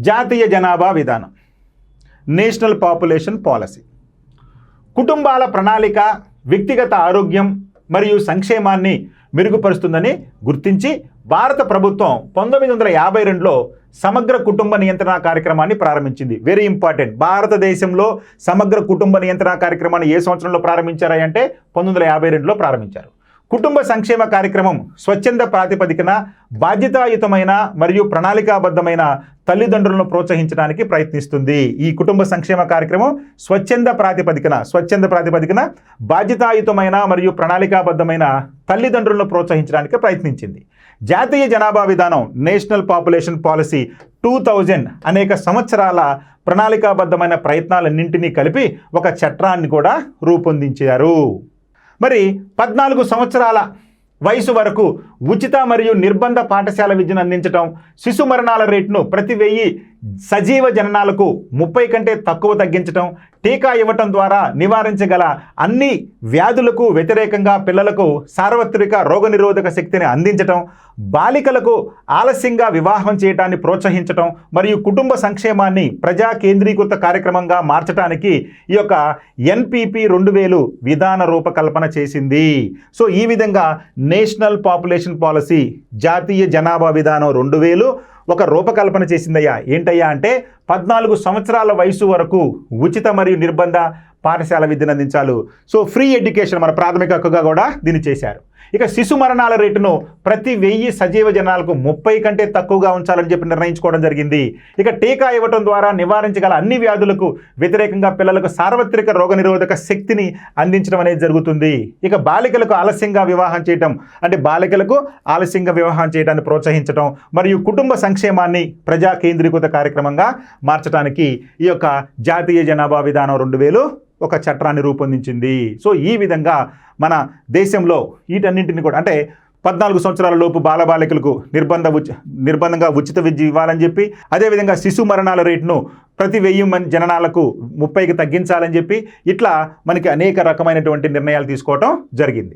జాతీయ జనాభా విధానం, నేషనల్ పాపులేషన్ పాలసీ కుటుంబాల ప్రణాళిక, వ్యక్తిగత ఆరోగ్యం మరియు సంక్షేమాన్ని మెరుగుపరుస్తుందని గుర్తించి భారత ప్రభుత్వం 1952లో సమగ్ర కుటుంబ నియంత్రణ కార్యక్రమాన్ని ప్రారంభించింది. Very important. భారతదేశంలో సమగ్ర కుటుంబ నియంత్రణ కార్యక్రమాన్ని ఏ సంవత్సరంలో ప్రారంభించారంటే 1952లో ప్రారంభించారు. కుటుంబ సంక్షేమ కార్యక్రమం స్వచ్ఛంద ప్రాతిపదికన బాధ్యతాయుతమైన మరియు ప్రణాళికాబద్ధమైన తల్లిదండ్రులను ప్రోత్సహించడానికి ప్రయత్నిస్తుంది. ఈ కుటుంబ సంక్షేమ కార్యక్రమం స్వచ్ఛంద ప్రాతిపదికన బాధ్యతాయుతమైన మరియు ప్రణాళికాబద్ధమైన తల్లిదండ్రులను ప్రోత్సహించడానికి ప్రయత్నించింది. జాతీయ జనాభా విధానం, నేషనల్ పాపులేషన్ పాలసీ 2000 అనేక సంవత్సరాల ప్రణాళికాబద్ధమైన ప్రయత్నాలన్నింటినీ కలిపి ఒక చట్టాన్ని కూడా రూపొందించారు. మరి 14 సంవత్సరాల వయసు వరకు ఉచిత మరియు నిర్బంధ పాఠశాల విద్యను అందించడం, శిశు మరణాల రేటును ప్రతి 1000 సజీవ జననాలకు 30 కంటే తక్కువ తగ్గించడం, టీకా ఇవ్వటం ద్వారా నివారించగల అన్ని వ్యాధులకు వ్యతిరేకంగా పిల్లలకు సార్వత్రిక రోగనిరోధక శక్తిని అందించటం, బాలికలకు ఆలస్యంగా వివాహం చేయడాన్ని ప్రోత్సహించటం మరియు కుటుంబ సంక్షేమాన్ని ప్రజా కేంద్రీకృత కార్యక్రమంగా మార్చడానికి ఈ యొక్క NPP 2000 విధాన రూపకల్పన చేసింది. సో ఈ విధంగా నేషనల్ పాపులేషన్ పాలసీ, జాతీయ జనాభా విధానం 2000 ఒక రూపకల్పన చేసిందయ్యా. ఏంటయ్యా అంటే 14 సంవత్సరాల వయసు వరకు ఉచిత మరియు నిర్బంధ పాఠశాల విద్యను అందించాలి. సో ఫ్రీ ఎడ్యుకేషన్ మన ప్రాథమిక హక్కుగా కూడా దీన్ని చేశారు. ఇక శిశు మరణాల రేటును ప్రతి 1000 సజీవ జనాలకు 30 కంటే తక్కువగా ఉంచాలని చెప్పి నిర్ణయించుకోవడం జరిగింది. ఇక టీకా ఇవ్వటం ద్వారా నివారించగల అన్ని వ్యాధులకు వ్యతిరేకంగా పిల్లలకు సార్వత్రిక రోగనిరోధక శక్తిని అందించడం అనేది జరుగుతుంది. ఇక బాలికలకు ఆలస్యంగా వివాహం చేయడాన్ని ప్రోత్సహించడం మరియు కుటుంబ సంక్షేమాన్ని ప్రజా కేంద్రీకృత కార్యక్రమంగా మార్చడానికి ఈ యొక్క జాతీయ జనాభా విధానం 2000 ఒక చట్టాన్ని రూపొందించింది. సో ఈ విధంగా మన దేశంలో వీటన్నింటిని కూడా అంటే 14 సంవత్సరాల లోపు బాలబాలికలకు నిర్బంధంగా ఉచిత విద్య ఇవ్వాలని చెప్పి, అదేవిధంగా శిశు మరణాల రేటును ప్రతి 1000 జననాలకు 30కి తగ్గించాలని చెప్పి, ఇట్లా మనకి అనేక రకమైనటువంటి నిర్ణయాలు తీసుకోవటం జరిగింది.